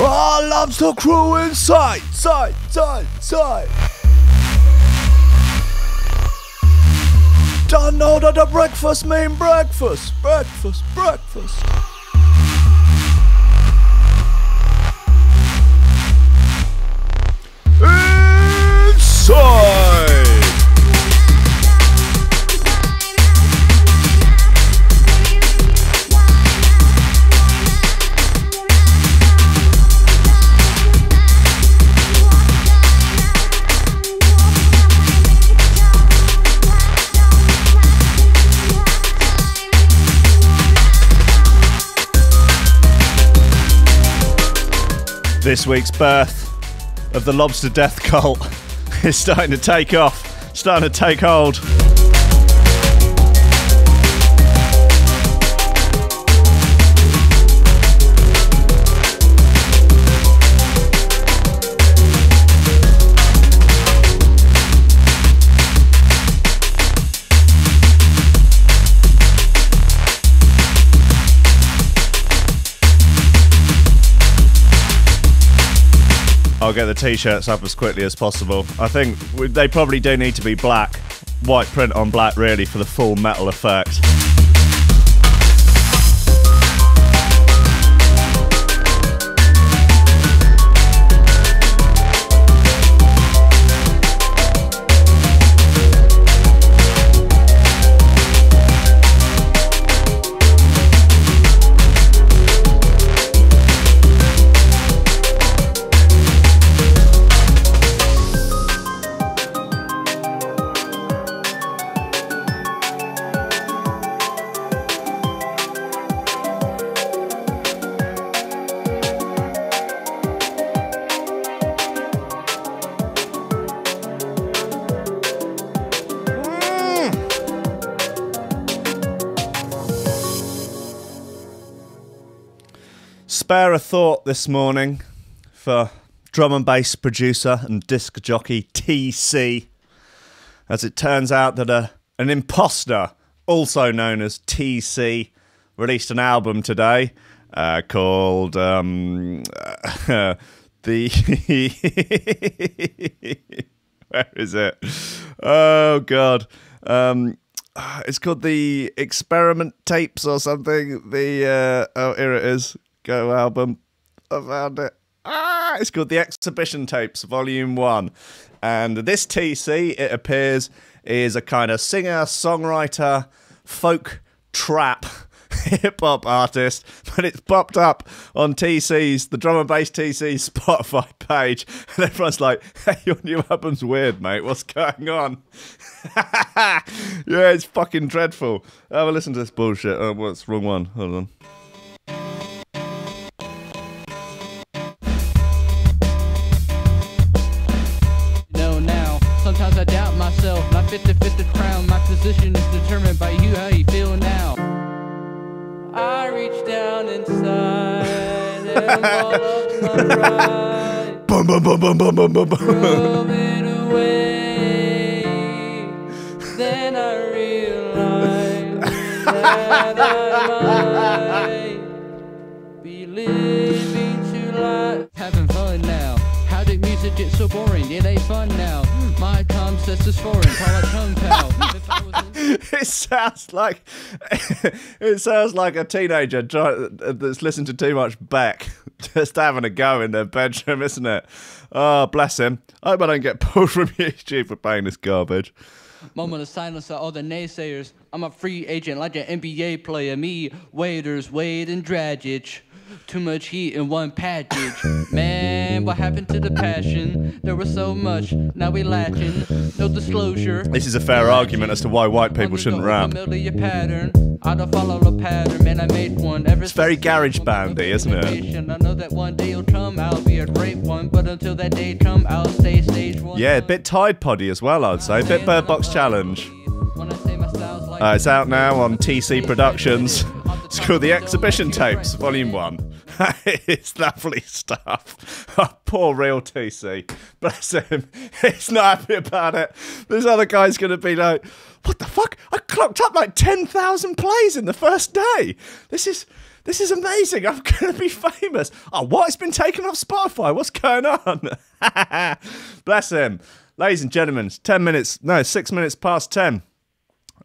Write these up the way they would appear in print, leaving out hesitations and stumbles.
Oh, loves the crew inside, side. Don't know that the breakfast mean breakfast. Inside. This week's birth of the lobster death cult is starting to take off, starting to take hold. I'll get the t-shirts up as quickly as possible. I think they probably do need to be black. White print on black really for the full metal effect. Spare a thought this morning for drum and bass producer and disc jockey TC, as it turns out that an impostor, also known as TC, released an album today called the where is it? Oh God. It's called the Experiment Tapes or something. The oh, here it is. Go album. I found it. It's called the Exhibition Tapes Volume 1. And this TC, it appears, is a kind of singer, songwriter, folk trap hip-hop artist, but it's popped up on TC's, the drum and bass TC's Spotify page, and everyone's like, hey, your new album's weird, mate, what's going on? Yeah, it's fucking dreadful. Have a listen to this bullshit. Oh, what's wrong one? Hold on. Sometimes I doubt myself, not fit to fit the crown. My position is determined by you, how you feel now. I reach down inside and all of my pride. Bum, bum, bum, bum, bum, bum, bum, bum. Throw it away. Then I realize that I might be living two lives. Having fun now. How did music get so boring? It ain't fun now. My concept is foreign, call it tongue pal. It sounds like a teenager that's listened to too much Beck, just having a go in their bedroom, isn't it? Oh, bless him. I hope I don't get pulled from YouTube for playing this garbage. Moment of silence to all the naysayers. I'm a free agent like an NBA player. Me, waiters, Wade and Dragic. Too much heat in one package. Man, what happened to the passion? There was so much, now we lacking. No disclosure. This is a fair argument as to why white people shouldn't rap. Pattern. I don't follow the pattern, man, I made one. It's very garage bandy, isn't it? I know that one day will come, I'll be a great one. But until that day come, I'll stay stage one. Yeah, a bit Tide Poddy as well, I'd say. A bit Bird Box Challenge. When I say my style's like It's out now on TC Productions. It's called The Exhibition Tapes, Volume 1. It's lovely stuff. Oh, poor real TC. Bless him. He's not happy about it. This other guy's going to be like, what the fuck? I clocked up like 10,000 plays in the first day. This is amazing. I'm going to be famous. Oh, what? It's been taken off Spotify. What's going on? Bless him. Ladies and gentlemen, it's 6 minutes past 10.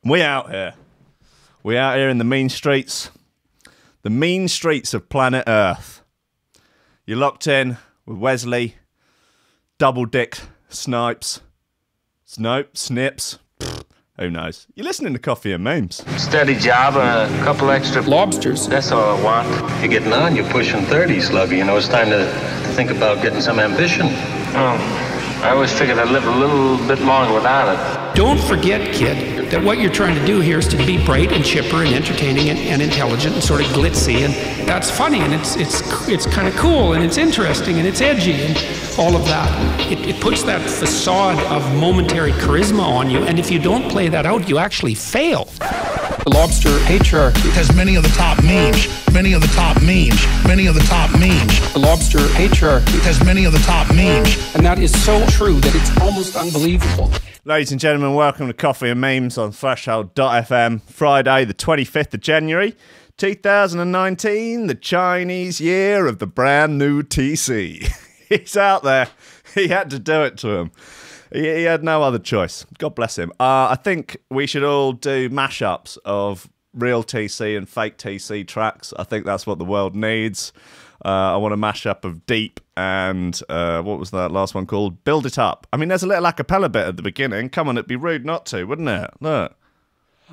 We out here. We out here in the mean streets. The mean streets of planet Earth. You're locked in with Wesley, double dick snipes. Snips. Who knows? You're listening to Coffee and Memes. Steady job and a couple extra lobsters. That's all I want. You're getting on, you're pushing 30, Sluggy. You know, it's time to think about getting some ambition. I always figured I'd live a little bit longer without it. Don't forget, kid, that what you're trying to do here is to be bright and chipper and entertaining and intelligent and sort of glitzy, and that's funny, and it's kind of cool, and it's interesting, and it's edgy, and all of that. It puts that facade of momentary charisma on you, and if you don't play that out, you actually fail. The lobster patriarchy has many of the top memes, many of the top memes, many of the top memes. The lobster patriarchy has many of the top memes. And that is so true that it's almost unbelievable. Ladies and gentlemen, welcome to Coffee and Memes on Threshold.fm. Friday, the 25th of January, 2019, the Chinese year of the brand new TC. He's out there. He had to do it to him. He had no other choice. God bless him. I think we should all do mashups of real TC and fake TC tracks. I think that's what the world needs. I want a mashup of Deep and what was that last one called? Build It Up. I mean, there's a little a cappella bit at the beginning. Come on, it'd be rude not to, wouldn't it? Look.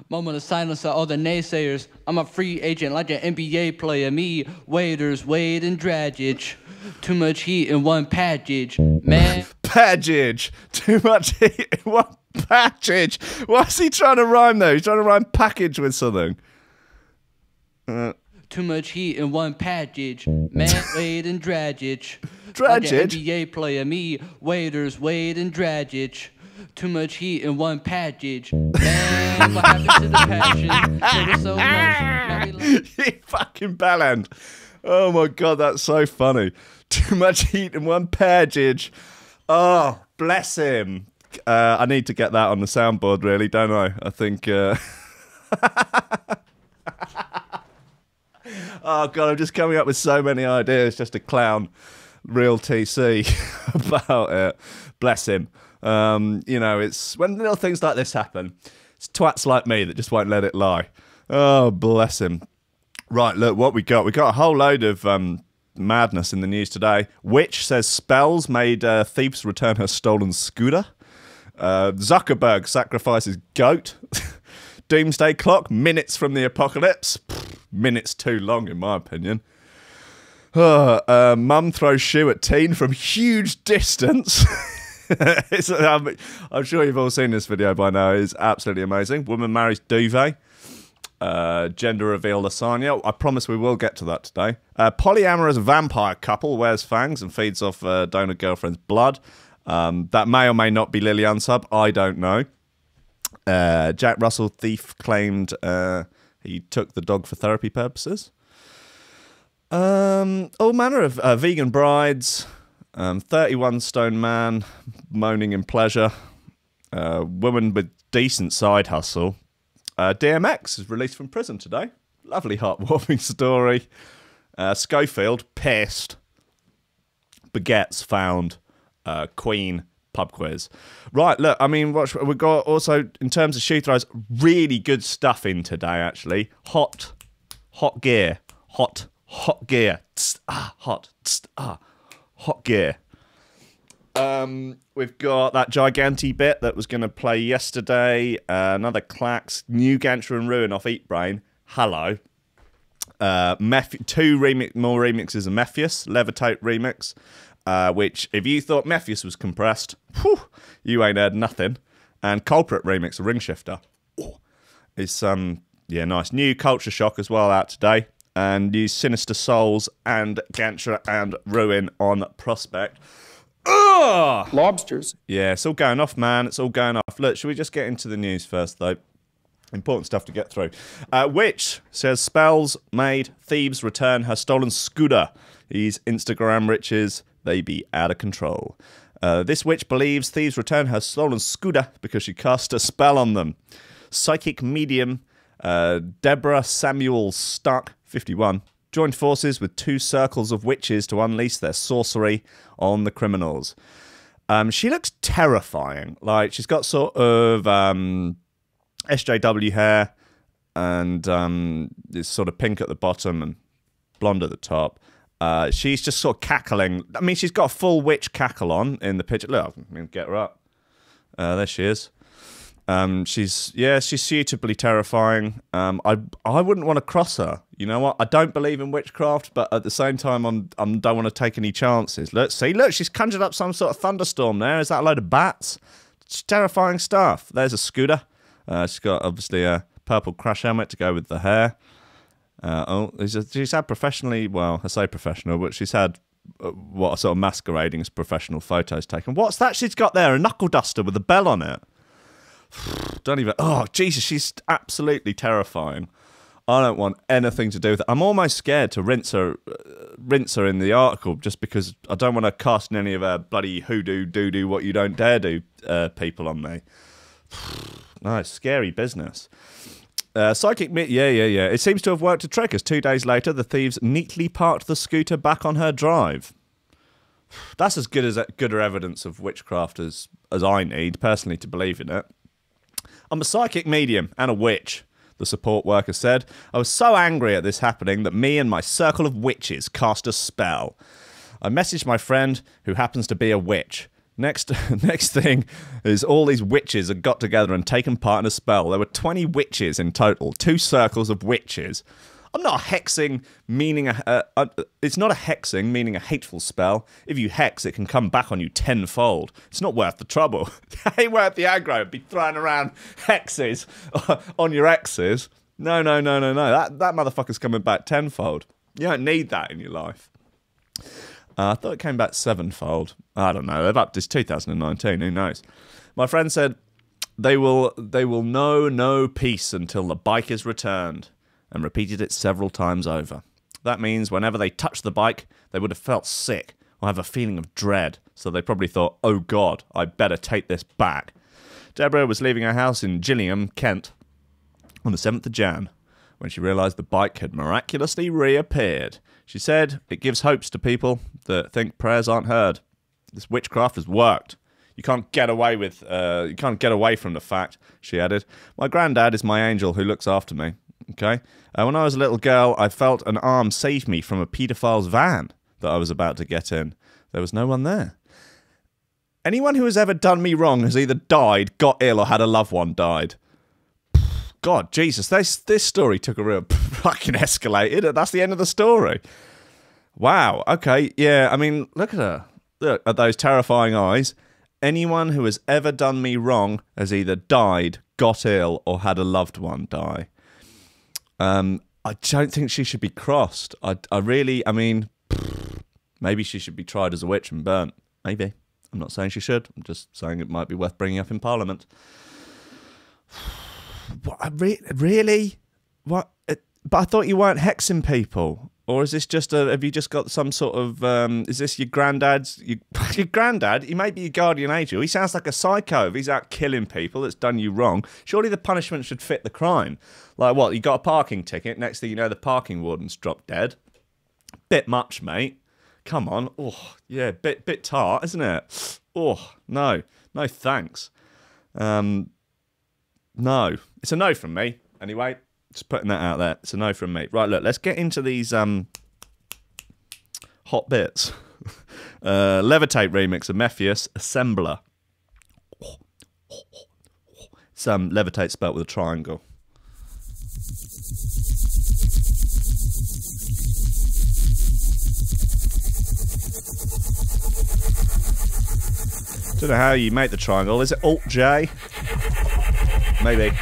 Moment of silence to all the naysayers. I'm a free agent like an NBA player. Me, waiters, Wade and Dragic. Too much heat in one package, man. Package. Too much heat in one package. What's he trying to rhyme though? He's trying to rhyme package with something. Too much heat in one package, man. Wade and Dragic. Dragic? Like an NBA player. Me, waiters, Wade and Dragic. Too much heat in one package, man. What happened to the passion? There was so much. Now we You fucking bellend. Oh my god, that's so funny. Too much heat in one package. Oh, bless him. I need to get that on the soundboard, really, don't I? I think. Oh god, I'm just coming up with so many ideas just to clown real TC about it. Bless him. You know, it's when little things like this happen. It's twats like me that just won't let it lie. Oh, bless him. Right, look what we got. We got a whole load of madness in the news today. Witch says spells made thieves return her stolen scooter. Zuckerberg sacrifices goat. Doomsday Clock, minutes from the apocalypse. Minutes too long, in my opinion. Mum throws shoe at teen from huge distance. I'm sure you've all seen this video by now. It's absolutely amazing. Woman marries duvet. Gender reveal lasagna. I promise we will get to that today. Polyamorous vampire couple wears fangs and feeds off donor girlfriend's blood. That may or may not be Lily Unsub. I don't know. Jack Russell thief claimed he took the dog for therapy purposes. All manner of vegan brides. 31 stone man moaning in pleasure. Woman with decent side hustle. DMX is released from prison today. Lovely heartwarming story. Schofield pissed. Baguettes found. Queen pub quiz. Right, look, I mean, we've got also, in terms of shoe throws, really good stuff in today, actually. Hot gear. Hot gear. Hot gear. We've got that Giganti bit that was going to play yesterday. Another Clacks. New Gantry and Ruin off Eat Brain. Hello. Two more remixes of Matthius. Levitate remix. Which, if you thought Matthius was compressed, whew, you ain't heard nothing. And Culprit remix of Ring Shifter. It's, yeah, nice. New Culture Shock as well out today. And new Sinister Souls and Gantra and Ruin on Prospect. Ugh! Lobsters. Yeah, it's all going off, man. It's all going off. Look, should we just get into the news first, though? Important stuff to get through. Witch says, spells made, thieves return her stolen scooter. These Instagram riches, they be out of control. This witch believes thieves return her stolen scooter because she cast a spell on them. Psychic medium Deborah Samuel Stuck, 51, joined forces with 2 circles of witches to unleash their sorcery on the criminals. She looks terrifying. Like, she's got sort of SJW hair and it's sort of pink at the bottom and blonde at the top. She's just sort of cackling. I mean, she's got a full witch cackle on in the picture. Look, I mean, get her up. There she is. She's suitably terrifying. I wouldn't want to cross her. You know what? I don't believe in witchcraft, but at the same time, I don't want to take any chances. Look, she's conjured up some sort of thunderstorm there. Is that a load of bats? It's terrifying stuff. There's a scooter. She's got, obviously, a purple crash helmet to go with the hair. She's had professionally, well, I say professional, but she's had what are sort of masquerading as professional photos taken. What's that she's got there? A knuckle duster with a bell on it. Don't even... Oh, Jesus, she's absolutely terrifying. I don't want anything to do with it. I'm almost scared to rinse her in the article just because I don't want to cast any of her bloody hoodoo, doo-doo, what you don't dare do people on me. No, it's scary business. Psychic... Yeah. It seems to have worked a trick, as 2 days later, the thieves neatly parked the scooter back on her drive. That's as good evidence of witchcraft as I need, personally, to believe in it. I'm a psychic medium and a witch, the support worker said. I was so angry at this happening that me and my circle of witches cast a spell. I messaged my friend, who happens to be a witch. Next thing is all these witches had got together and taken part in a spell. There were 20 witches in total, 2 circles of witches. I'm not hexing, meaning it's not a hexing, meaning a hateful spell. If you hex, it can come back on you tenfold. It's not worth the trouble. It ain't worth the aggro. Be throwing around hexes on your exes. No. That motherfucker's coming back tenfold. You don't need that in your life. I thought it came back sevenfold. I don't know. It's 2019. Who knows? My friend said they will know no peace until the bike is returned, and repeated it several times over. That means whenever they touched the bike, they would have felt sick or have a feeling of dread, so they probably thought, oh God, I better take this back. Deborah was leaving her house in Gillingham, Kent, on the 7th of Jan, when she realised the bike had miraculously reappeared. She said it gives hopes to people that think prayers aren't heard. This witchcraft has worked. You can't get away from the fact, she added. My granddad is my angel who looks after me. Okay. When I was a little girl, I felt an arm save me from a paedophile's van that I was about to get in. There was no one there. Anyone who has ever done me wrong has either died, got ill, or had a loved one died. God, Jesus, this story took a real fucking escalated. That's the end of the story. Wow. Okay. Yeah. I mean, look at her. Look at those terrifying eyes. Anyone who has ever done me wrong has either died, got ill, or had a loved one die. I don't think she should be crossed. I mean, maybe she should be tried as a witch and burnt. Maybe. I'm not saying she should. I'm just saying it might be worth bringing up in Parliament. What, really? What? But I thought you weren't hexing people. Or is this just have you just got some sort of, is this your granddad's, your granddad? He may be your guardian angel. He sounds like a psycho. If he's out killing people that's done you wrong, surely the punishment should fit the crime. Like what, you got a parking ticket, next thing you know the parking warden's dropped dead. Bit much, mate. Come on. Oh, yeah, bit tart, isn't it? Oh, no thanks. No, it's a no from me. Anyway. Just putting that out there. It's a no from me. Right, look, let's get into these hot bits. Levitate remix of Matthieu's Assembler. It's Levitate spelt with a triangle. Don't know how you make the triangle. Is it Alt-J? Maybe.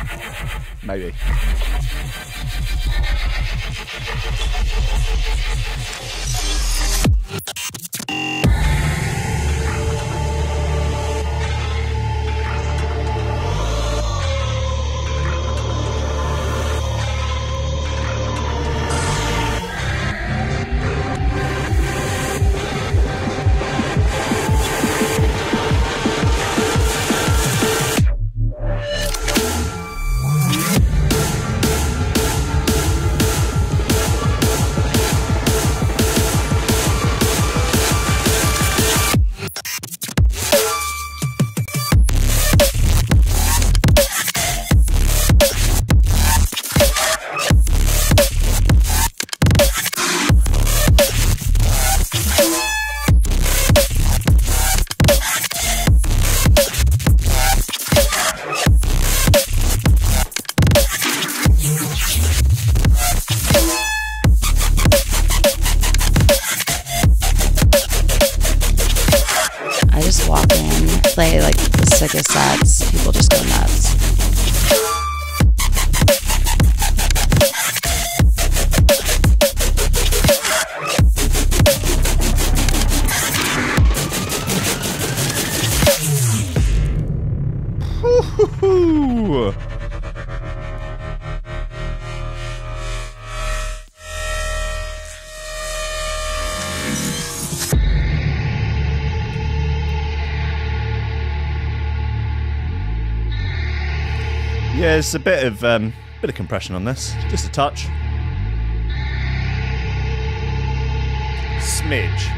biggest sets. People just go nuts. Woo-hoo-hoo. Yeah, there's a bit of compression on this, just a touch. Smidge.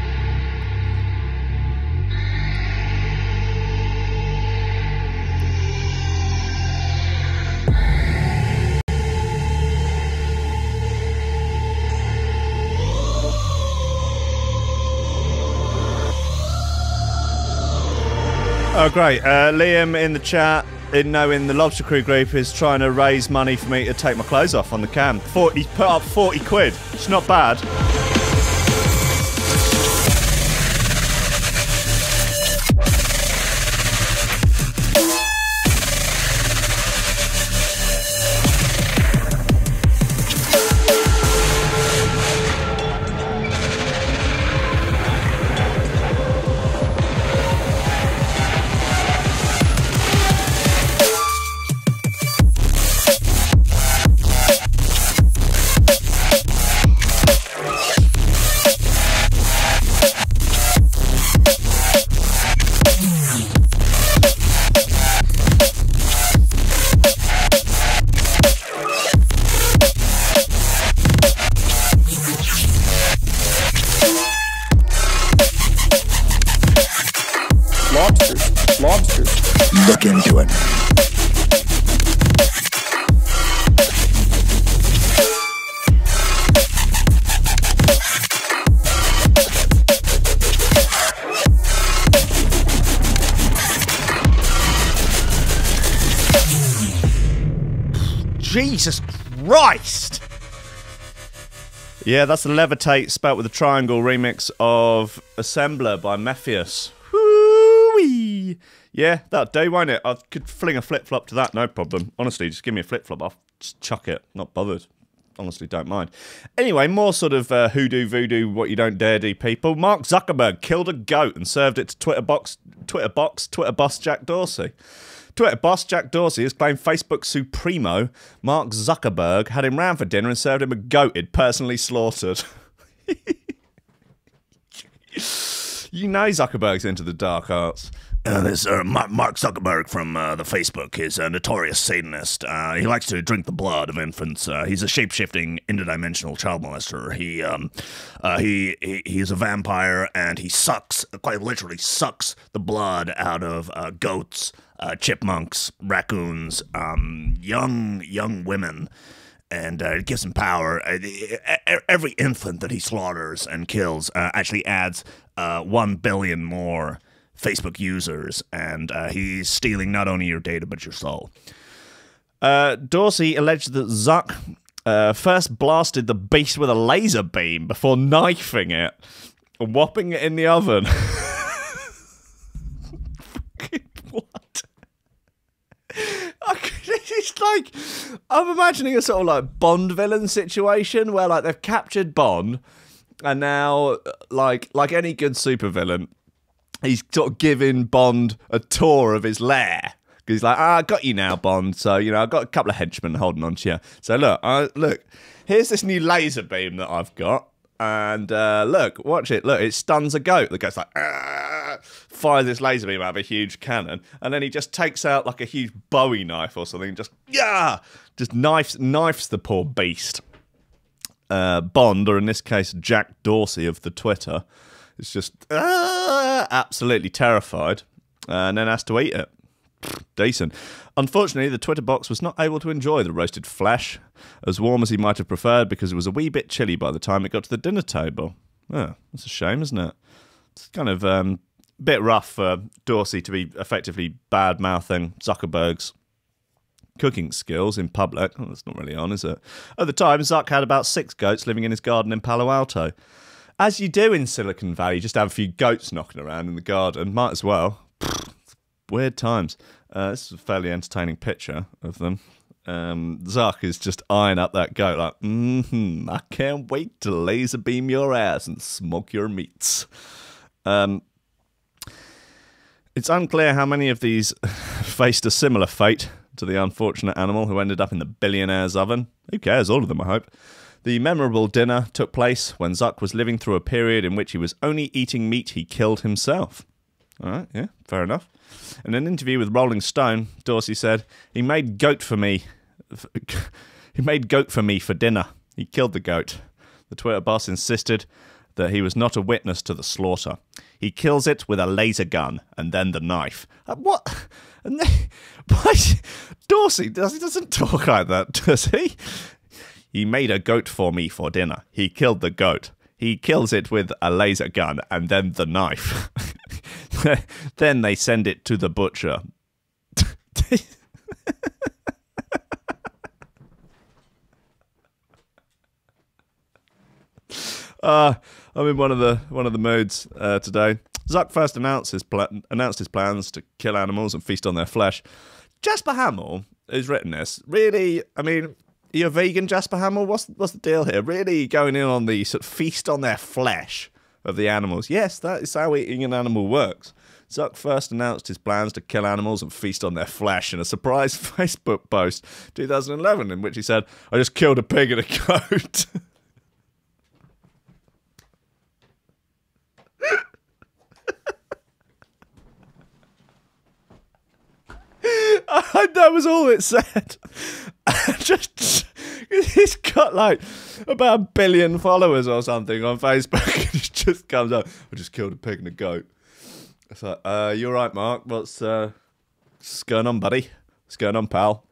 Oh, great. Liam in the chat, in the Lobster Crew group, is trying to raise money for me to take my clothes off on the cam. He's put up 40 quid. It's not bad. Look into it. Jesus Christ! Yeah, that's the Levitate spelt with a triangle remix of Assembler by Matthieu. Whoo-wee! Yeah, that'd do, won't it? I could fling a flip-flop to that, no problem. Honestly, just give me a flip-flop, I'll just chuck it. Not bothered. Honestly, don't mind. Anyway, more sort of hoodoo, voodoo, what you don't dare do, people. Mark Zuckerberg killed a goat and served it to Twitter boss Jack Dorsey. Twitter boss Jack Dorsey has claimed Facebook supremo Mark Zuckerberg had him round for dinner and served him a goat he'd personally slaughtered. You know Zuckerberg's into the dark arts. This Mark Zuckerberg from the Facebook is a notorious Satanist. He likes to drink the blood of infants. He's a shape-shifting, interdimensional child molester. He's a vampire, and he sucks, quite literally sucks the blood out of goats, chipmunks, raccoons, young women, and it gives him power. Every infant that he slaughters and kills actually adds 1 billion more Facebook users, and he's stealing not only your data but your soul. Dorsey alleged that Zuck first blasted the beast with a laser beam before knifing it and whopping it in the oven. What? It's like, I'm imagining a sort of like Bond villain situation where like they've captured Bond, and now like any good supervillain, he's sort of giving Bond a tour of his lair. Because he's like, I got you now, Bond. So, you know, I've got a couple of henchmen holding on to you. So, look, here's this new laser beam that I've got. And look, watch it. Look, it stuns a goat. The goat's like, fires this laser beam out of a huge cannon. And then he just takes out like a huge Bowie knife or something. And just knifes the poor beast. Bond, or in this case, Jack Dorsey of the Twitter, is just absolutely terrified, and then has to eat it. Decent. Unfortunately, the Twitter box was not able to enjoy the roasted flesh as warm as he might have preferred, because it was a wee bit chilly by the time it got to the dinner table. Oh, that's a shame, isn't it? It's kind of a bit rough for Dorsey to be effectively bad-mouthing Zuckerberg's cooking skills in public. Oh, that's not really on, is it? At the time, Zuck had about 6 goats living in his garden in Palo Alto. As you do in Silicon Valley, just have a few goats knocking around in the garden. Might as well. Weird times. This is a fairly entertaining picture of them. Zuck is just eyeing up that goat like, I can't wait to laser beam your ass and smoke your meats. It's unclear how many of these faced a similar fate to the unfortunate animal who ended up in the billionaire's oven. Who cares? All of them, I hope. The memorable dinner took place when Zuck was living through a period in which he was only eating meat he killed himself. All right, yeah, fair enough. In an interview with Rolling Stone, Dorsey said, he made goat for me for dinner. He killed the goat. The Twitter boss insisted that he was not a witness to the slaughter. He kills it with a laser gun and then the knife. What? And then, why? Dorsey doesn't talk like that, does he? He made a goat for me for dinner. He killed the goat. He kills it with a laser gun and then the knife. Then they send it to the butcher. I'm in one of the moods today. Zuck first announced his plans to kill animals and feast on their flesh. Jasper Hamill has written this. Really, I mean, are you a vegan, Jasper Hamill? What's the deal here? Really going in on the sort of feast on their flesh of the animals. Yes, that is how eating an animal works. Zuck first announced his plans to kill animals and feast on their flesh in a surprise Facebook post 2011 in which he said, I just killed a pig and a goat. That was all it said. Just, he's got like about 1 billion followers or something on Facebook, and it just comes up, I just killed a pig and a goat. It's like, you all right, Mark? What's going on, buddy? What's going on, pal?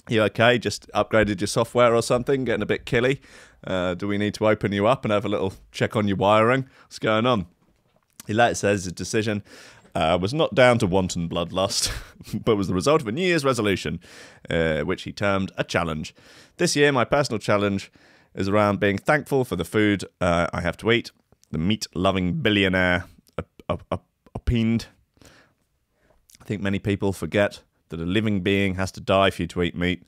You okay? Just upgraded your software or something? Getting a bit killy? Do we need to open you up and have a little check on your wiring? What's going on? He later says his decision was not down to wanton bloodlust, but was the result of a New Year's resolution, which he termed a challenge. This year, my personal challenge is around being thankful for the food I have to eat. The meat-loving billionaire opined. I think many people forget that a living being has to die for you to eat meat.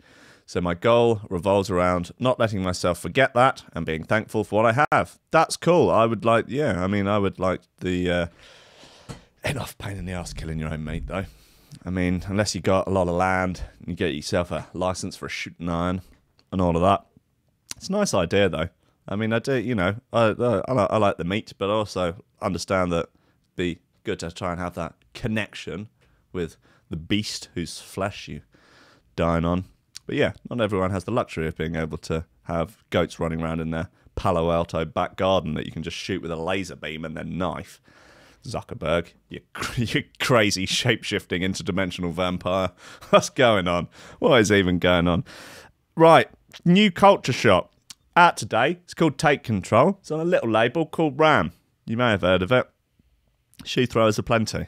So my goal revolves around not letting myself forget that and being thankful for what I have. That's cool. I would like the... enough pain in the ass killing your own meat, though. I mean, unless you got a lot of land and you get yourself a license for a shooting iron and all of that. It's a nice idea, though. I mean, I do, I like the meat, but I also understand that it'd be good to try and have that connection with the beast whose flesh you dine on. But yeah, not everyone has the luxury of being able to have goats running around in their Palo Alto back garden that you can just shoot with a laser beam and then knife. Zuckerberg, you crazy shape-shifting interdimensional vampire. What's going on? What is even going on? Right, new culture shock. Out today, it's called Take Control. It's on a little label called Ram. You may have heard of it. Shoe throwers are plenty.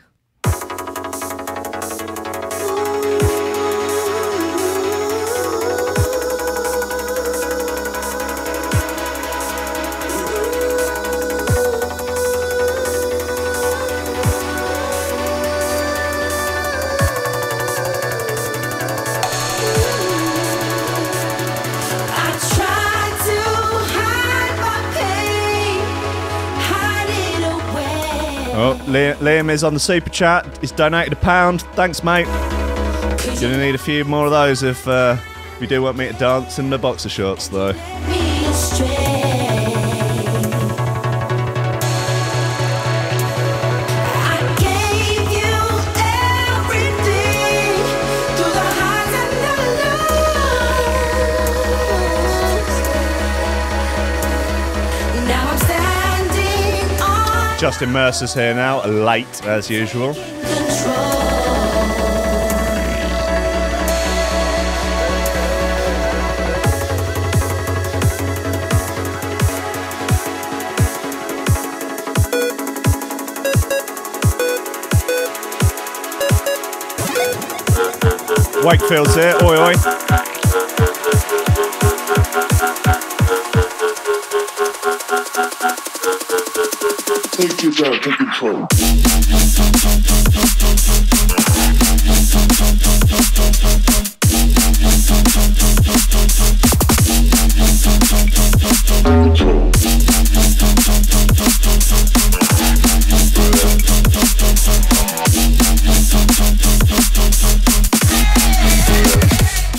Oh, Liam is on the super chat. He's donated £1. Thanks, mate. Gonna need a few more of those if you do want me to dance in the boxer shorts, though. Justin Mercer's here now, late as usual. Wakefield's here, oi oi. Take control.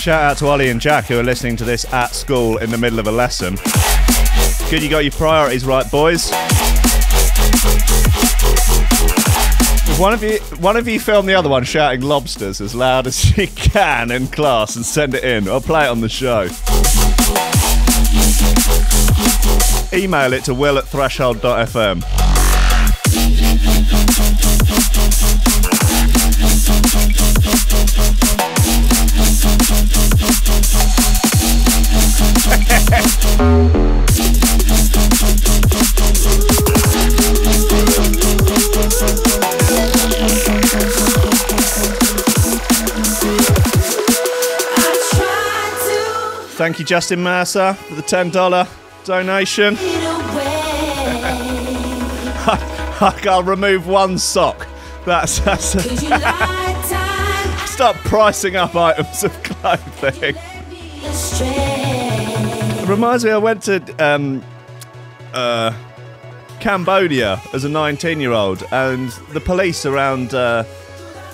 Shout out to Ollie and Jack who are listening to this at school in the middle of a lesson. Good you got your priorities right, boys. If one of you film the other one shouting lobsters as loud as you can in class and send it in, I'll play it on the show. Email it to will@threshold.fm. Thank you, Justin Mercer, for the $10 donation. I'll remove one sock. That's start pricing up items of clothing. It reminds me, I went to Cambodia as a 19-year-old, and the police around the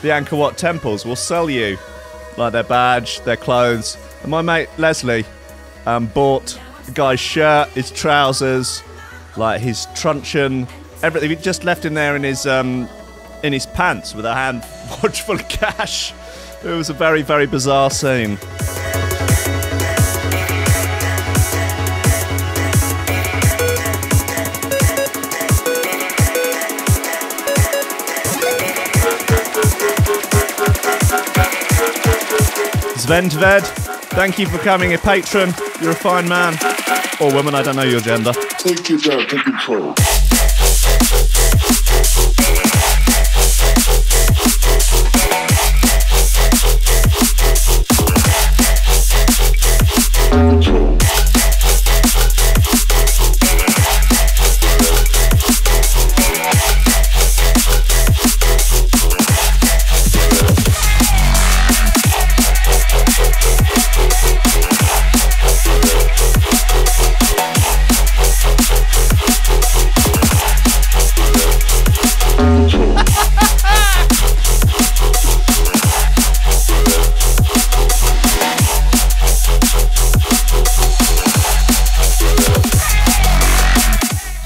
Angkor Wat temples will sell you like their badge, their clothes. And my mate Leslie bought the guy's shirt, his trousers, like his truncheon, everything. He just left him there in his pants with a hand full of cash. It was a very, very bizarre scene. Sventved, thank you for becoming a patron. You're a fine man. Or woman, I don't know your gender. Take it down, take control.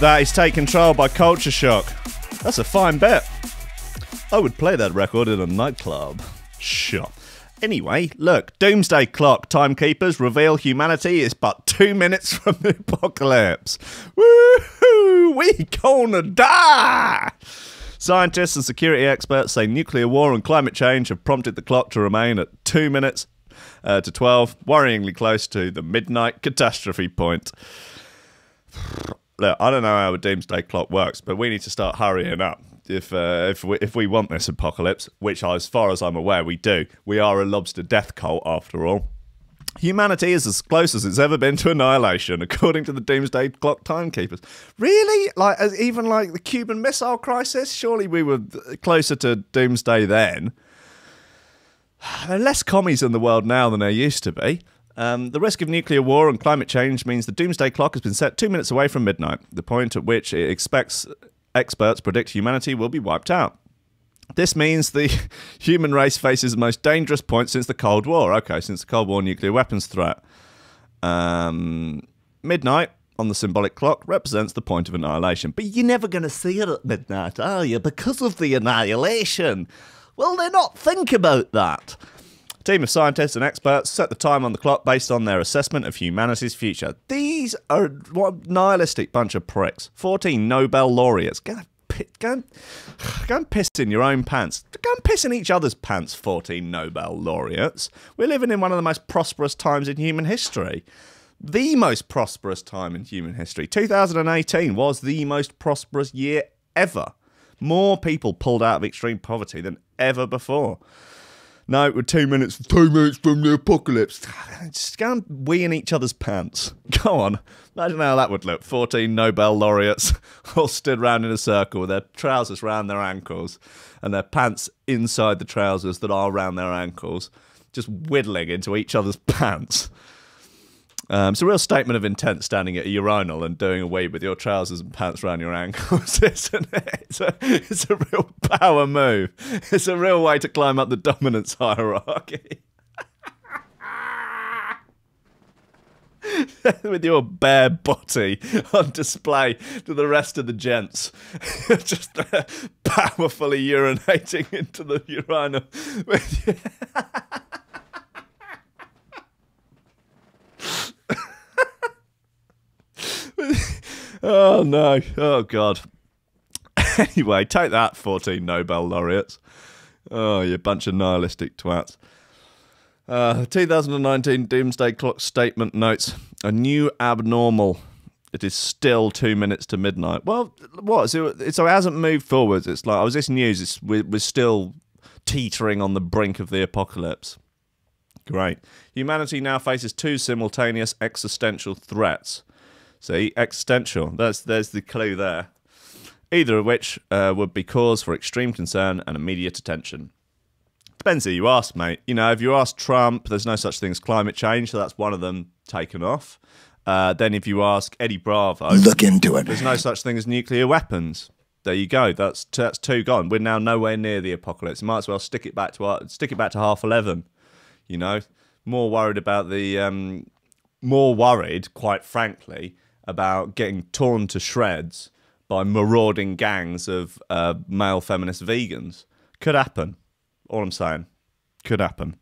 That is Take Control by Culture Shock. That's a fine bit. I would play that record in a nightclub. Sure. Anyway, look, Doomsday Clock timekeepers reveal humanity is but 2 minutes from the apocalypse. Woohoo! We gonna die! Scientists and security experts say nuclear war and climate change have prompted the clock to remain at 2 minutes to 12, worryingly close to the midnight catastrophe point. Look, I don't know how a doomsday clock works, but we need to start hurrying up if we want this apocalypse, which, as far as I'm aware, we do. We are a lobster death cult, after all. Humanity is as close as it's ever been to annihilation, according to the Doomsday Clock timekeepers. Really? Even like the Cuban Missile Crisis? Surely we were closer to doomsday then. There are less commies in the world now than there used to be. The risk of nuclear war and climate change means the Doomsday Clock has been set 2 minutes away from midnight, the point at which it expects experts predict humanity will be wiped out. This means the human race faces the most dangerous point since the Cold War. Okay, since the Cold War nuclear weapons threat. Midnight on the symbolic clock represents the point of annihilation. But you're never going to see it at midnight, are you? Because of the annihilation. Will they not think about that? A team of scientists and experts set the time on the clock based on their assessment of humanity's future. These are what a nihilistic bunch of pricks. 14 Nobel laureates. Go and piss in your own pants. Go and piss in each other's pants, 14 Nobel laureates. We're living in one of the most prosperous times in human history. The most prosperous time in human history. 2018 was the most prosperous year ever. More people pulled out of extreme poverty than ever before. No, we're 2 minutes from the apocalypse. Just go and wee in each other's pants. Go on. Imagine how that would look. 14 Nobel laureates all stood round in a circle with their trousers round their ankles and their pants inside the trousers that are round their ankles, just whittling into each other's pants. It's a real statement of intent standing at a urinal and doing a wee with your trousers and pants around your ankles, isn't it? It's a real power move. It's a real way to climb up the dominance hierarchy. with your bare body on display to the rest of the gents. Just powerfully urinating into the urinal. Oh no, oh god. Anyway, take that, 14 Nobel laureates. Oh, you bunch of nihilistic twats. 2019 Doomsday Clock statement notes, a new abnormal. It is still 2 minutes to midnight. Well, what? So it hasn't moved forwards. It's like, this news, we're still teetering on the brink of the apocalypse. Great. Humanity now faces 2 simultaneous existential threats. See, existential. There's the clue there. Either of which would be cause for extreme concern and immediate attention. Depends who you ask, mate. You know, if you ask Trump, there's no such thing as climate change, so that's one of them taken off. Then if you ask Eddie Bravo, look into it. There's no such thing as nuclear weapons. There you go. That's 2 gone. We're now nowhere near the apocalypse. Might as well stick it back to 11:30. You know, more worried, quite frankly, about getting torn to shreds by marauding gangs of male feminist vegans. Could happen. All I'm saying. Could happen.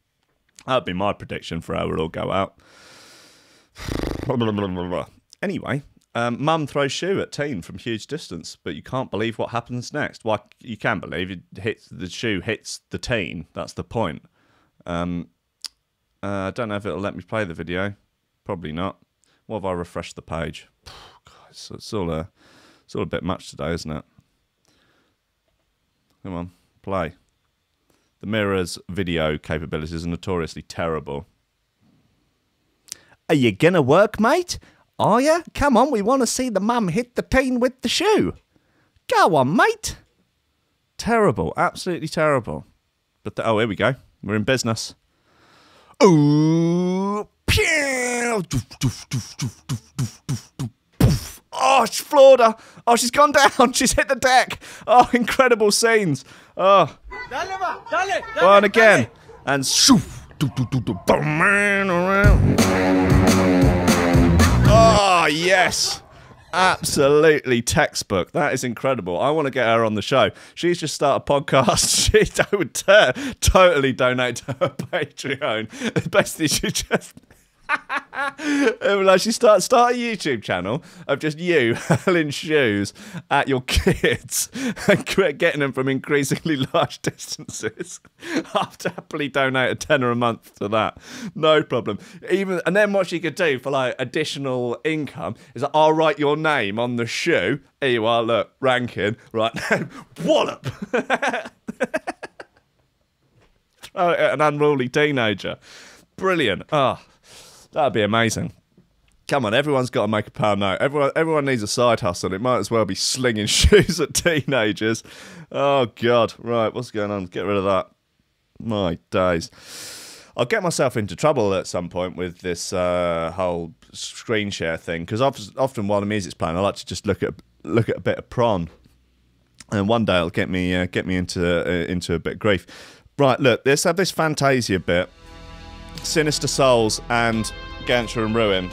That'd be my prediction for how it'll all go out. Anyway, mum throws shoe at teen from huge distance, but you can't believe what happens next. Well, you can believe the shoe hits the teen. That's the point. I don't know if it'll let me play the video. Probably not. What if I refresh the page? God, it's all a bit much today, isn't it? Come on, play. The Mirror's video capabilities are notoriously terrible. Are you gonna work, mate? Are you? Come on, we want to see the mum hit the teen with the shoe. Go on, mate. Terrible, absolutely terrible. But oh, here we go. We're in business. Ooh, pew! Oh, she floored her. Oh, she's gone down. She's hit the deck. Oh, incredible scenes. Oh. Oh, and again. And shoof. Oh, yes. Absolutely textbook. That is incredible. I want to get her on the show. She's just started a podcast. She would totally donate to her Patreon. Basically, she just... like she start a YouTube channel of just you hurling shoes at your kids and getting them from increasingly large distances. I'll happily donate a tenner a month to that, no problem. And then what she could do for like additional income is like, I'll write your name on the shoe. Here you are, look, Rankin, right now, wallop. Throw it at an unruly teenager. Brilliant. Oh. That'd be amazing. Come on, everyone's got to make a pound note. Everyone needs a side hustle. It might as well be slinging shoes at teenagers. Oh, God. Right, what's going on? Get rid of that. My days. I'll get myself into trouble at some point with this whole screen share thing, because often while the music's playing, I like to just look at a bit of prawn. And one day it'll get me into a bit of grief. Right, look, let's have this Fantasia bit. Sinister Souls and Gangster and Ruin.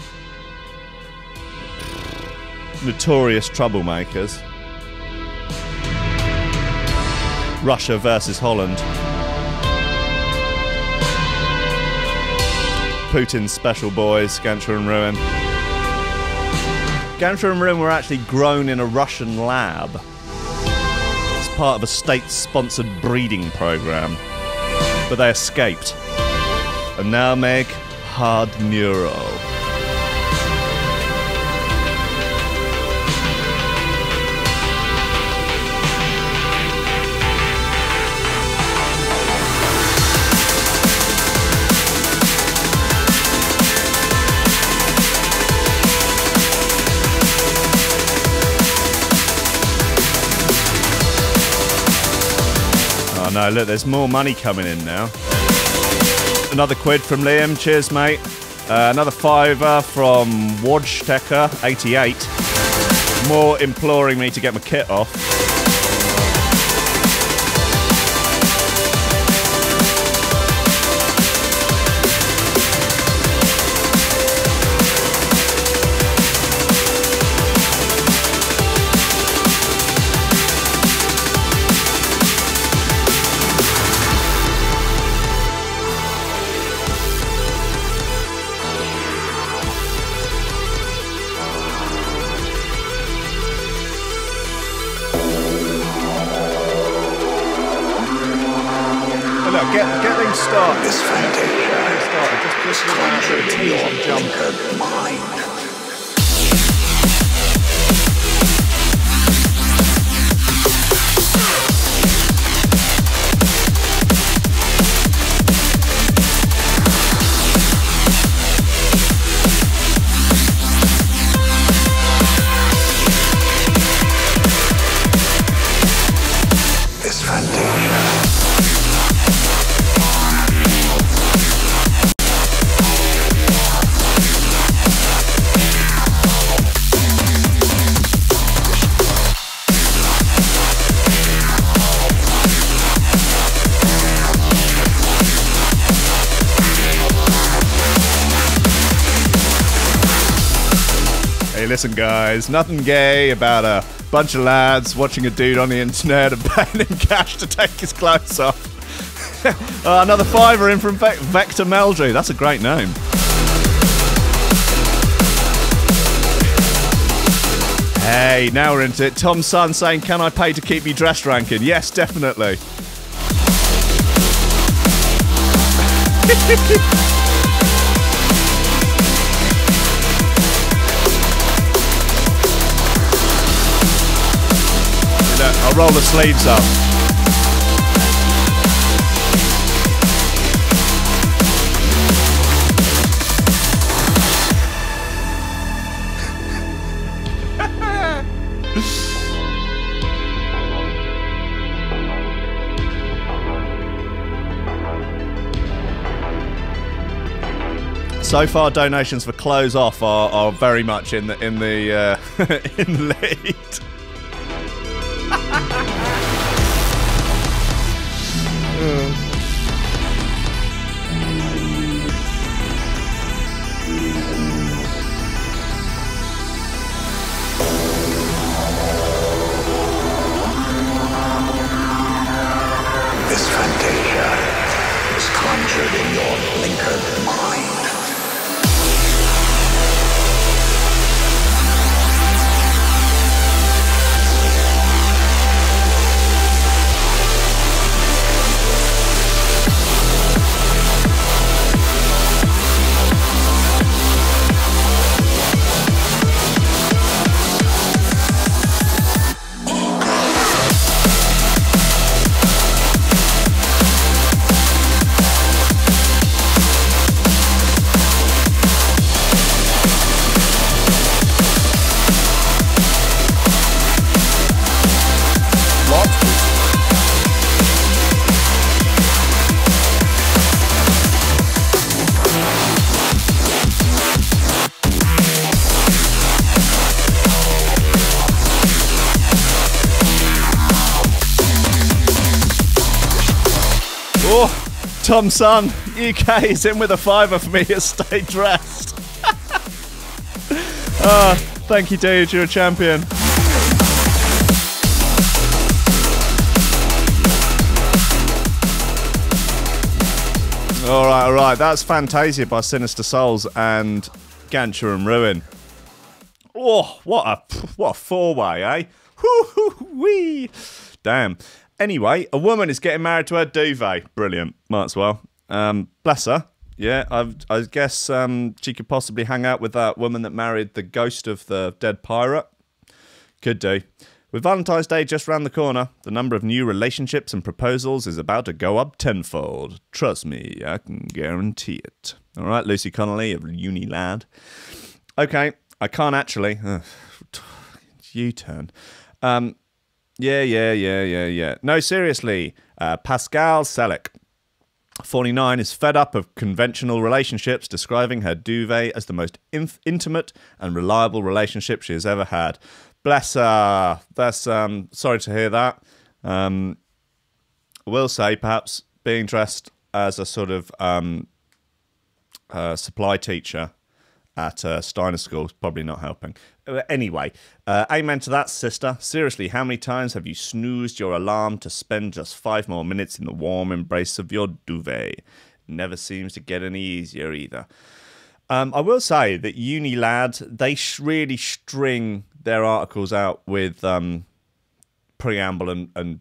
Notorious troublemakers. Russia versus Holland. Putin's special boys, Gangster and Ruin. Gangster and Ruin were actually grown in a Russian lab. It's part of a state-sponsored breeding program. But they escaped. And now make hard neuro. Oh no, look, there's more money coming in now. Another quid from Liam, cheers mate. Another £5 from Wodstecker88. More imploring me to get my kit off. look, get things started. This Just with a tease and jump. Listen, guys, nothing gay about a bunch of lads watching a dude on the internet and paying him cash to take his clothes off. Another fiver in from Vector Meldrew. That's a great name. Hey, now we're into it. Tom's son saying, can I pay to keep me dressed, Rankin? Yes, definitely. I'll roll the sleeves up. So far, donations for clothes off are very much in the in the lead. This fantasia is conjured in your blinkered mind. Tom Son, UK is in with a fiver for me to stay dressed. Thank you, dude. You're a champion. All right. That's Fantasia by Sinister Souls and Gancher and Ruin. Oh, what a four-way, eh? Woo-hoo-wee. Damn. Anyway, a woman is getting married to her duvet. Brilliant. Might as well. Bless her. Yeah, I guess she could possibly hang out with that woman that married the ghost of the dead pirate. Could do. With Valentine's Day just round the corner, the number of new relationships and proposals is about to go up tenfold. Trust me, I can guarantee it. All right, Lucy Connolly of Uni Lad. Okay, I can't actually. U-turn. Yeah. No, seriously. Pascal Selleck, 49, is fed up of conventional relationships, describing her duvet as the most intimate and reliable relationship she has ever had. Bless her. That's sorry to hear that. I will say, perhaps being dressed as a sort of supply teacher at Steiner School is probably not helping. Anyway, amen to that, sister. Seriously, how many times have you snoozed your alarm to spend just 5 more minutes in the warm embrace of your duvet? Never seems to get any easier either. I will say that Uni Lad, they really string their articles out with preamble and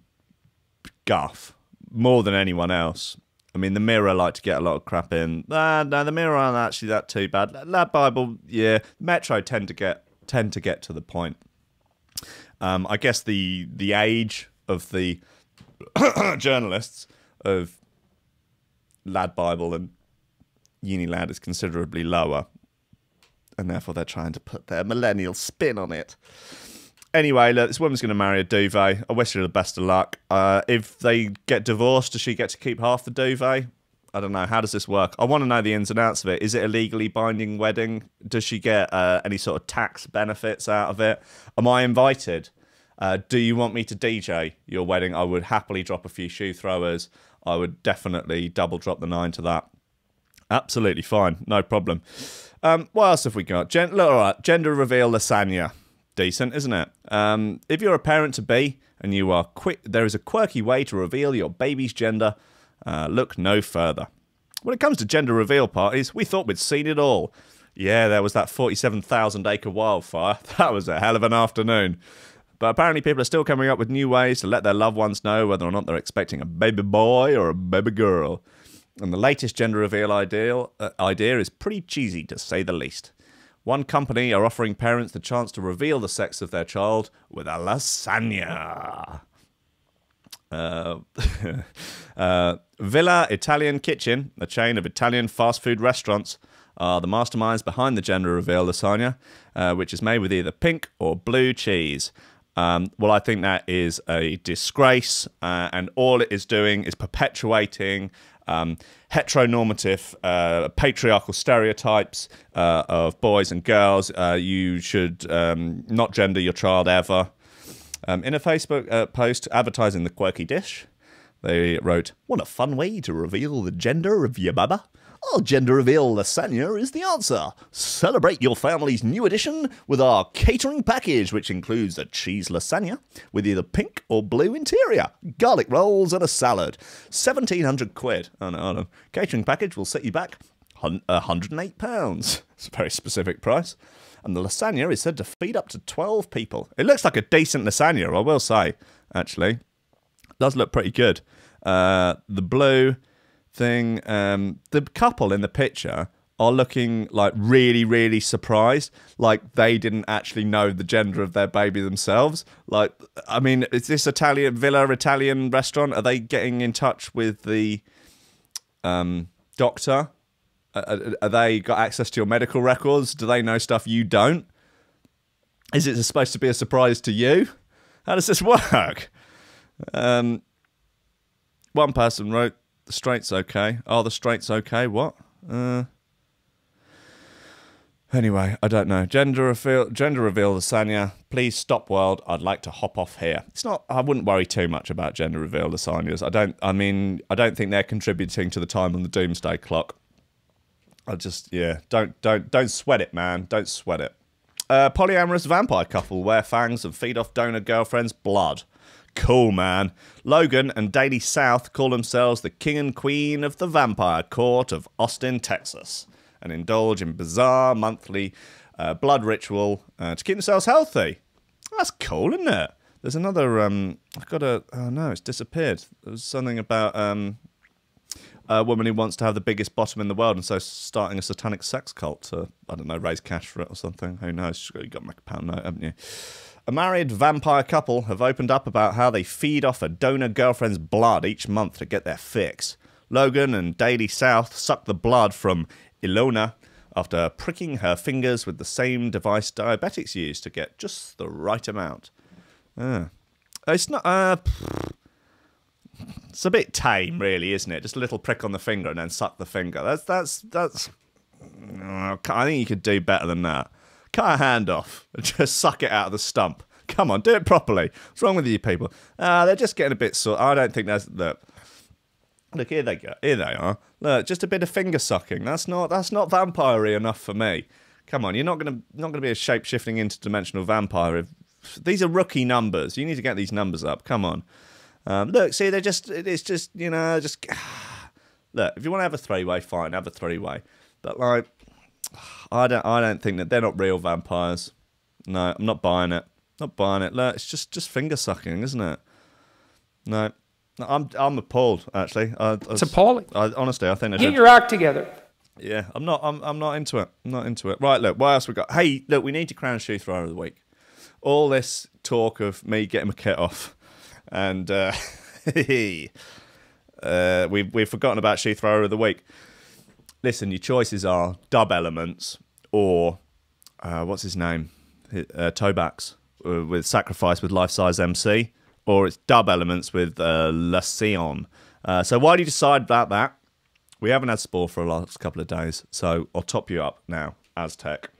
guff more than anyone else. I mean, the Mirror like to get a lot of crap in. No, the Mirror aren't actually that too bad. Lad Bible, yeah. Metro tend to get to the point. I guess the age of the journalists of Lad Bible and Uni Lad is considerably lower, and therefore they're trying to put their millennial spin on it. Anyway, look, this woman's going to marry a duvet. I wish her the best of luck. If they get divorced, does she get to keep half the duvet? I don't know. How does this work? I want to know the ins and outs of it. Is it a legally binding wedding? Does she get any sort of tax benefits out of it? Am I invited? Do you want me to DJ your wedding? I would happily drop a few shoe throwers. I would definitely double drop the 9 to that. Absolutely fine. No problem. What else have we got? All right. Gender reveal lasagna. Decent, isn't it? If you're a parent-to-be and you are there is a quirky way to reveal your baby's gender. Look no further. When it comes to gender reveal parties, we thought we'd seen it all. Yeah, there was that 47,000-acre wildfire. That was a hell of an afternoon. But apparently people are still coming up with new ways to let their loved ones know whether or not they're expecting a baby boy or a baby girl. And the latest gender reveal idea is pretty cheesy, to say the least. One company are offering parents the chance to reveal the sex of their child with a lasagna. Villa Italian Kitchen, a chain of Italian fast food restaurants, are the masterminds behind the gender reveal lasagna, which is made with either pink or blue cheese. Well, I think that is a disgrace, and all it is doing is perpetuating heteronormative, patriarchal stereotypes of boys and girls. You should not gender your child ever. In a Facebook post advertising the quirky dish, they wrote, "What a fun way to reveal the gender of your baba. Our gender reveal lasagna is the answer. Celebrate your family's new addition with our catering package, which includes a cheese lasagna with either pink or blue interior, garlic rolls and a salad. 1,700 quid. Oh no. Catering package will set you back £108. It's a very specific price. And the lasagna is said to feed up to 12 people. It looks like a decent lasagna, I will say, actually. It does look pretty good. The blue thing, the couple in the picture are looking like really, really surprised, like they didn't actually know the gender of their baby themselves. Like, I mean, is this Italian restaurant? Are they getting in touch with the doctor? Are they got access to your medical records? Do they know stuff you don't? Is it supposed to be a surprise to you? How does this work? One person wrote, "The straight's okay." Oh, the straight's okay. What? Anyway, I don't know. Gender reveal lasagna. Please stop world. I'd like to hop off here. It's not. I wouldn't worry too much about gender reveal lasagnas. I don't think they're contributing to the time on the Doomsday Clock. Don't sweat it, man. Don't sweat it. Polyamorous vampire couple wear fangs and feed off donor girlfriend's blood. Cool, man. Logan and Daily South call themselves the king and queen of the vampire court of Austin, Texas, and indulge in bizarre monthly blood ritual to keep themselves healthy. That's cool, isn't it? There's another, oh no, it's disappeared. There was something about a woman who wants to have the biggest bottom in the world and so starting a satanic sex cult to, I don't know, raise cash for it or something. Who knows? You've got to make a pound note, haven't you? A married vampire couple have opened up about how they feed off a donor girlfriend's blood each month to get their fix. Logan and Daily South suck the blood from Ilona after pricking her fingers with the same device diabetics use to get just the right amount. It's not... It's a bit tame, really, isn't it? Just a little prick on the finger and then suck the finger. That's. I think you could do better than that. Cut a hand off and just suck it out of the stump. Come on, do it properly. What's wrong with you people? They're just getting a bit sore. I don't think that's... Look, here they go. Here they are. Look, just a bit of finger sucking. That's not vampire-y enough for me. Come on, you're not gonna be a shape-shifting interdimensional vampire. These are rookie numbers. You need to get these numbers up. Come on. Look, see, it's just, look, if you want to have a three-way, fine, have a three-way. But, like, I don't think that they're not real vampires. No, I'm not buying it. Not buying it. Look, it's just finger-sucking, isn't it? No, I'm appalled, actually. It's appalling. Honestly, I think I Get should. your act together. Yeah, I'm not into it. I'm not into it. Right, look, what else we got? Hey, look, we need to crown Shoe Thrower of the Week. All this talk of me getting my kit off, and we've forgotten about Shoe Thrower of the Week. Listen, your choices are Dub Elements or what's his name? Tobax with Sacrifice with Life Size MC, or it's Dub Elements with La Sion. So why do you decide about that? We haven't had Spore for the last couple of days, so I'll top you up now, Aztec.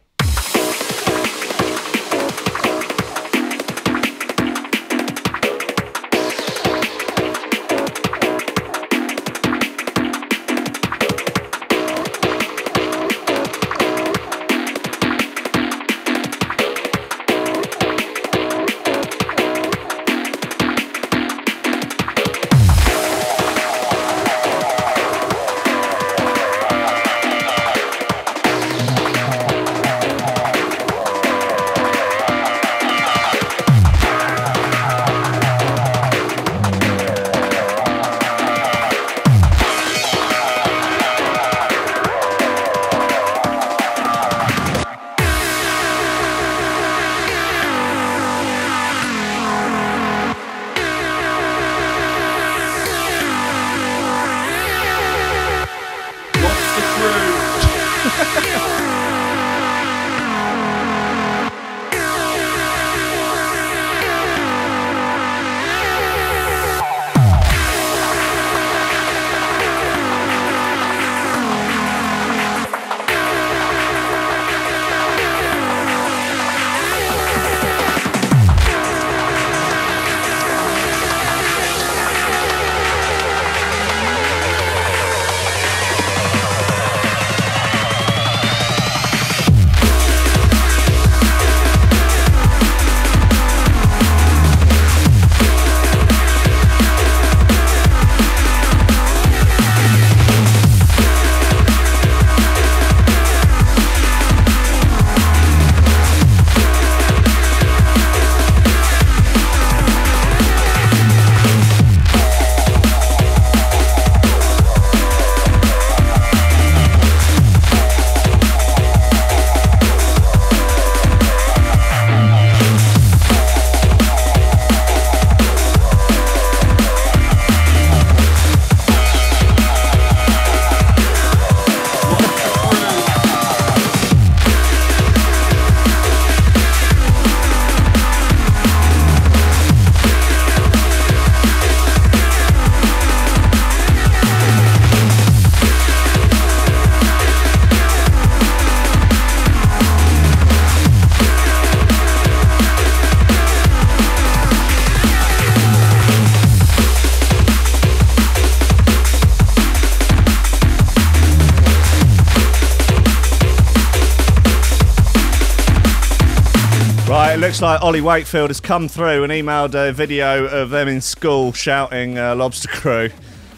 It looks like Ollie Wakefield has come through and emailed a video of them in school shouting Lobster Crew.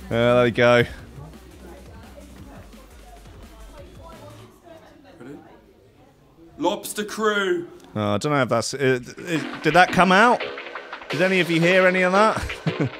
There we go. Lobster Crew. Oh, I don't know if that's... did that come out? Did any of you hear any of that?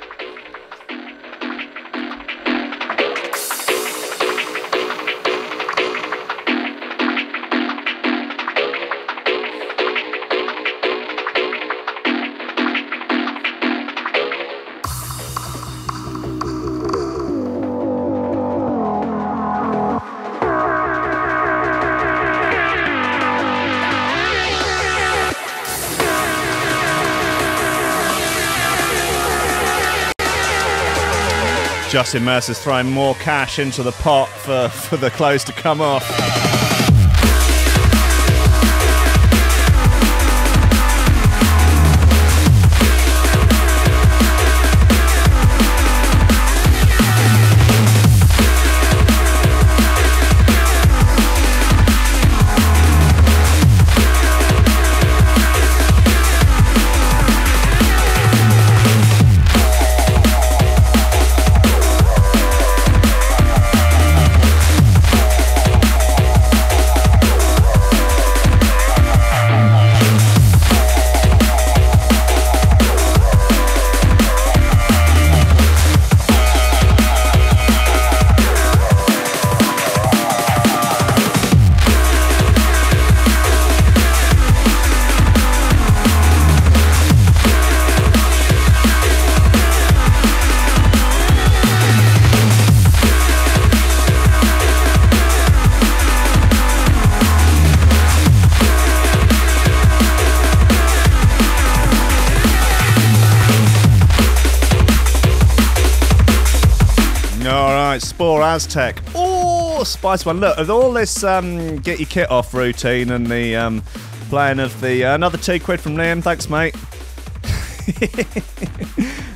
Justin Mercer's throwing more cash into the pot for the clothes to come off. mate. Spore Aztec. Oh, spice one. Look, with all this get your kit off routine and the playing of the another £2 from Liam. Thanks, mate.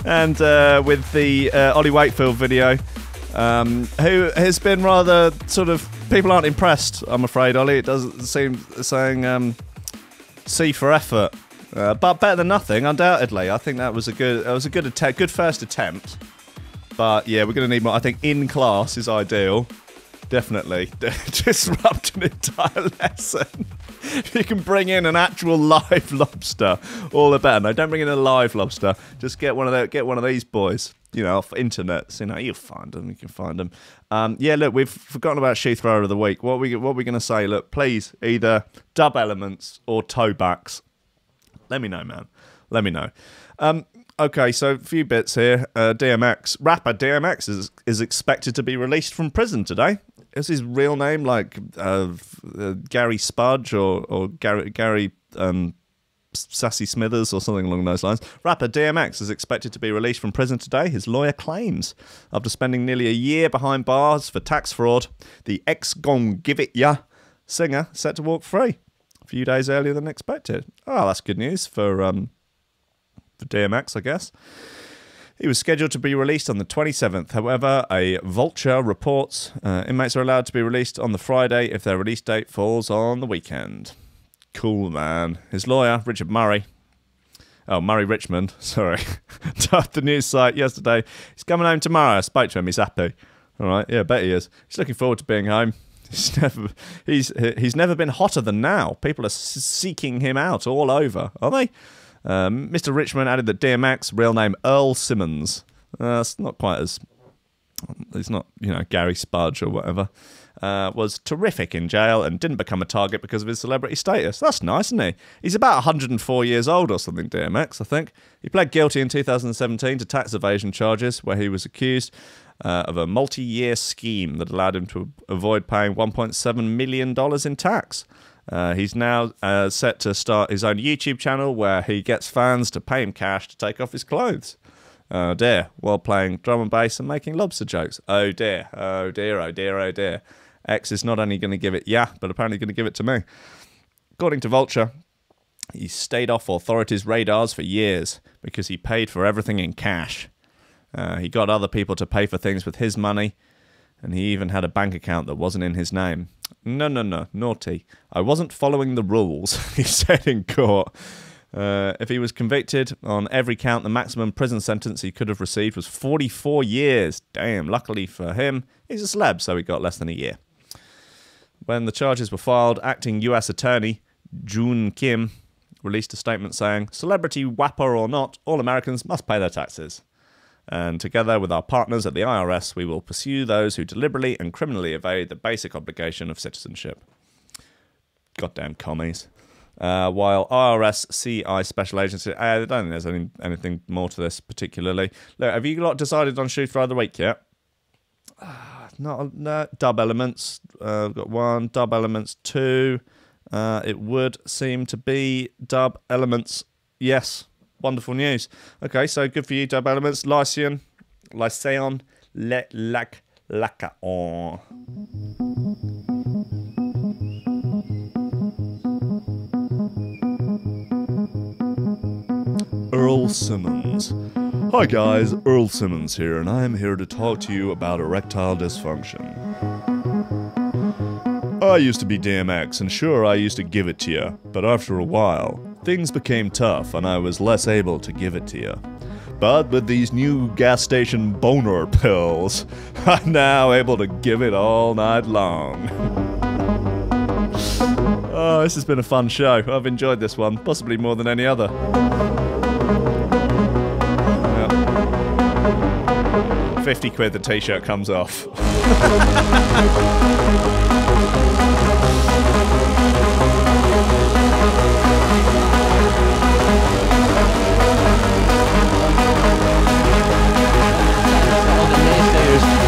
And with the Ollie Wakefield video, who has been rather sort of, people aren't impressed, I'm afraid, Ollie. It doesn't seem saying C for effort, but better than nothing, undoubtedly. I think that was a good attempt, good first attempt. But yeah, we're going to need more. I think in class is ideal. Definitely disrupt an entire lesson. If you can bring in an actual live lobster, all the better. No, don't bring in a live lobster. Just get one of these boys. You know, off internets. You know, you'll find them. You can find them. Yeah, look, we've forgotten about Shoe Thrower of the Week. What are we going to say? Look, please, either dub elements or toe backs. Let me know, man. Let me know. Okay, so a few bits here. DMX, rapper DMX is expected to be released from prison today. Is his real name like Gary Spudge or Gary Sassy Smithers or something along those lines? Rapper DMX is expected to be released from prison today, his lawyer claims. After spending nearly a year behind bars for tax fraud, the ex-gon give it ya singer set to walk free a few days earlier than expected. Oh, that's good news for DMX, I guess. He was scheduled to be released on the 27th. However, a Vulture reports inmates are allowed to be released on the Friday if their release date falls on the weekend. Cool, man. His lawyer, Richard Murray, Murray Richmond, sorry, told the news site yesterday, he's coming home tomorrow. I spoke to him, he's happy. All right, yeah, I bet he is. He's looking forward to being home. He's never been hotter than now. People are seeking him out all over, are they? Mr. Richmond added that DMX, real name Earl Simmons, it's not quite as, he's not, you know, Gary Spudge or whatever, was terrific in jail and didn't become a target because of his celebrity status. That's nice, isn't he? He's about 104 years old or something, DMX, I think. He pled guilty in 2017 to tax evasion charges where he was accused of a multi-year scheme that allowed him to avoid paying $1.7 million in tax. He's now set to start his own YouTube channel where he gets fans to pay him cash to take off his clothes. Oh dear, while playing drum and bass and making lobster jokes. Oh dear, oh dear, oh dear, oh dear. X is not only going to give it but apparently going to give it to me. According to Vulture, he stayed off authorities' radars for years because he paid for everything in cash. He got other people to pay for things with his money, and he even had a bank account that wasn't in his name. No, naughty. I wasn't following the rules, he said in court. If he was convicted on every count, the maximum prison sentence he could have received was 44 years. Damn, luckily for him, he's a celeb, so he got less than a year. When the charges were filed, acting US Attorney Jun Kim released a statement saying, "Celebrity whapper or not, all Americans must pay their taxes. And together with our partners at the IRS, we will pursue those who deliberately and criminally evade the basic obligation of citizenship." Goddamn commies. While IRS CI Special Agency, I don't think there's anything more to this particularly. Look, have you lot decided on Shoe Thrower of the Week yet? No. Dub Elements, I've got one. Dub Elements 2. It would seem to be Dub Elements. Yes. Wonderful news. Okay, so good for you, Dub Elements. Lyceon, Lacaon. Earl Simmons. Hi guys, Earl Simmons here, and I am here to talk to you about erectile dysfunction. I used to be DMX, and sure, I used to give it to you, but after a while, things became tough and I was less able to give it to you. But with these new gas station boner pills, I'm now able to give it all night long. Oh, this has been a fun show. I've enjoyed this one, possibly more than any other. 50 quid the t-shirt comes off.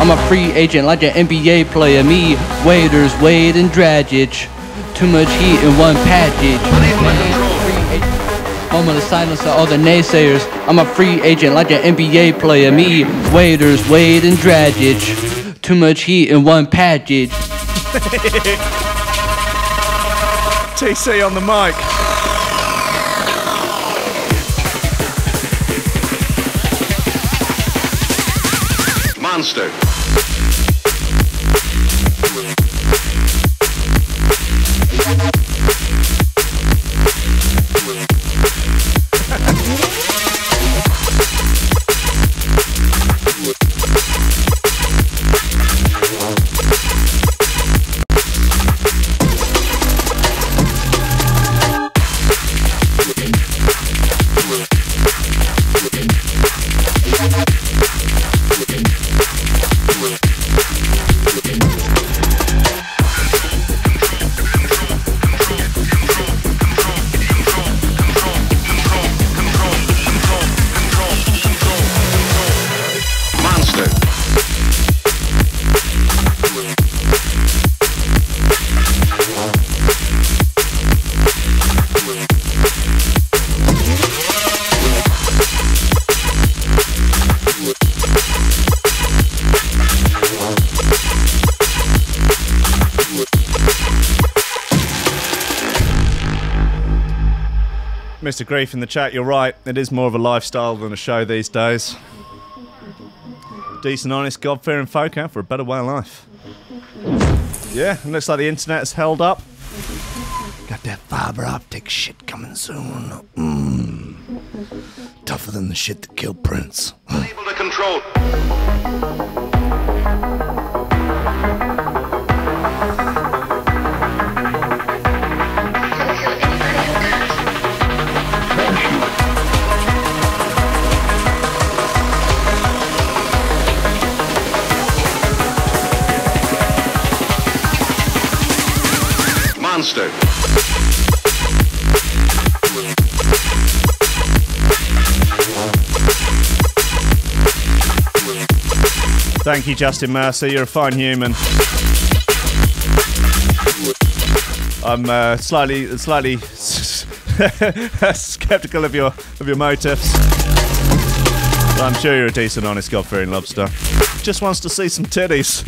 I'm a free agent like an NBA player. Me, waiters, Wade, and Dragic. Too much heat in one package. Moment of silence to all the naysayers. I'm a free agent like an NBA player. Me, waiters, Wade, and Dragic. too much heat in one package. TC on the mic. Monster. Mr. Grief in the chat, you're right. It is more of a lifestyle than a show these days. Decent, honest, God-fearing folk out for a better way of life. Yeah, it looks like the internet is held up. Got that fiber optic shit coming soon. Tougher than the shit that killed Prince. Unable to control. Monster. Thank you, Justin Mercer. You're a fine human. I'm slightly skeptical of your motives. But I'm sure you're a decent, honest, God-fearing lobster. Just wants to see some titties.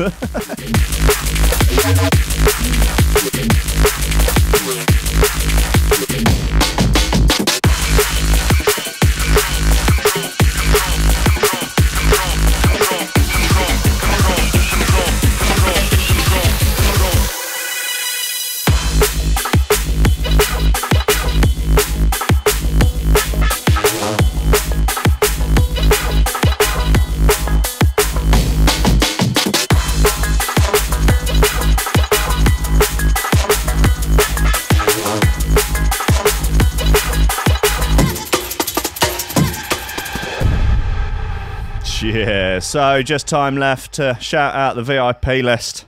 Yeah, so just time left to shout out the VIP list.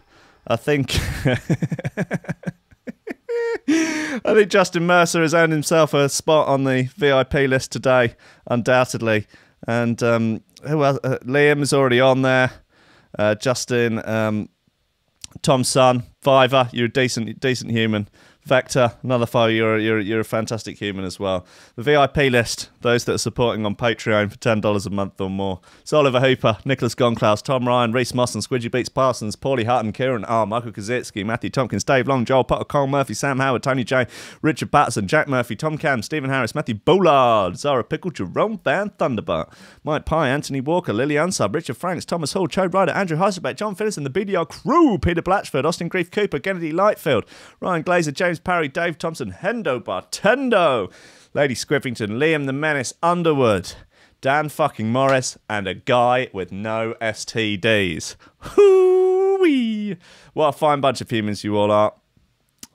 I think I think Justin Mercer has earned himself a spot on the VIP list today, undoubtedly. And who else? Liam is already on there. Justin, Tom's son, Fiver, you're a decent human. Vector, another five. You're a fantastic human as well. The VIP list, those that are supporting on Patreon for $10 a month or more. It's Oliver Hooper, Nicholas Goncalves, Tom Ryan, Reece Mosson, Squidgy Beats Parsons, Pauly Hutton, Ciarán R, Michael Kedzierski, Matthew Tomkins, Dave Long, Joel Potter, Colm Murphy, Sam Howard, Tony J, Richard Patterson, Jack Murphy, Tom Camm, Stephen Harris, Matthieu Boulard, Zara Pickle, Jeroen Van Thunderbutt, Mike Pye, Anthony Walker, Lily Unsub, Richard Franks, Thomas Hall, Chode Ryder, Andrew Heichelbech, John Finison, the BDR Crew, Peter Blatchford, Austin Grief Cooper, Gennady Lightfield, Ryan Glaser, James Parry, Dave Thompson, Hendo Bartendo, Lady Scriffington, Liam the Menace Underwood, Dan fucking Morris, and a guy with no STDs. Hoo-wee! What a fine bunch of humans you all are.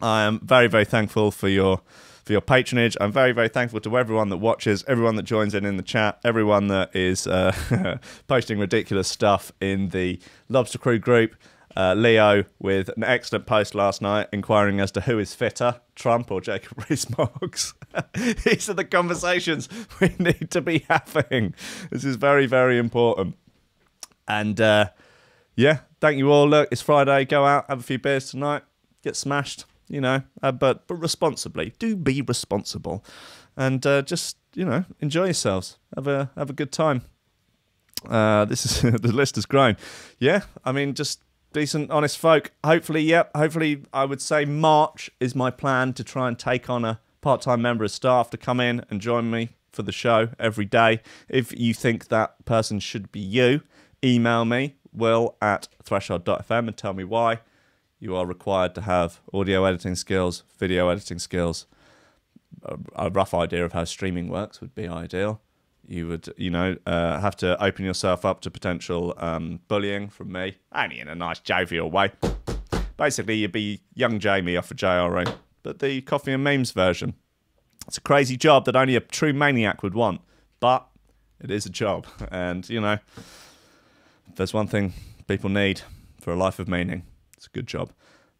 I am very, very thankful for your patronage. I'm very, very thankful to everyone that watches, everyone that joins in the chat, everyone that is posting ridiculous stuff in the Lobster Crew group. Leo with an excellent post last night inquiring as to who is fitter, Trump or Jacob Rees-Mogg. These are the conversations we need to be having. This is very, very important. And yeah, thank you all. Look, it's Friday. Go out, have a few beers tonight, get smashed, you know, but responsibly. Do be responsible. And just, you know, enjoy yourselves. Have a good time. This is the list has grown. Yeah, I mean, just decent, honest folk. Hopefully, I would say March is my plan to try and take on a part-time member of staff to come in and join me for the show every day. If you think that person should be you, email me, will@threshold.fm, and tell me why. You are required to have audio editing skills, video editing skills. A rough idea of how streaming works would be ideal. You would, have to open yourself up to potential bullying from me, only in a nice jovial way. Basically, you'd be young Jamie off of JRE, but the coffee and memes version. It's a crazy job that only a true maniac would want, but it is a job. And, if there's one thing people need for a life of meaning, it's a good job.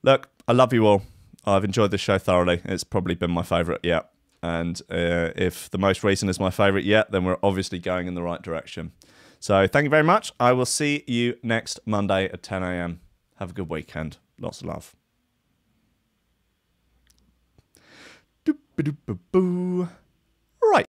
Look, I love you all. I've enjoyed this show thoroughly. It's probably been my favourite yet. And if the most recent is my favourite yet, then we're obviously going in the right direction. So thank you very much. I will see you next Monday at 10 a.m. Have a good weekend. Lots of love. Right.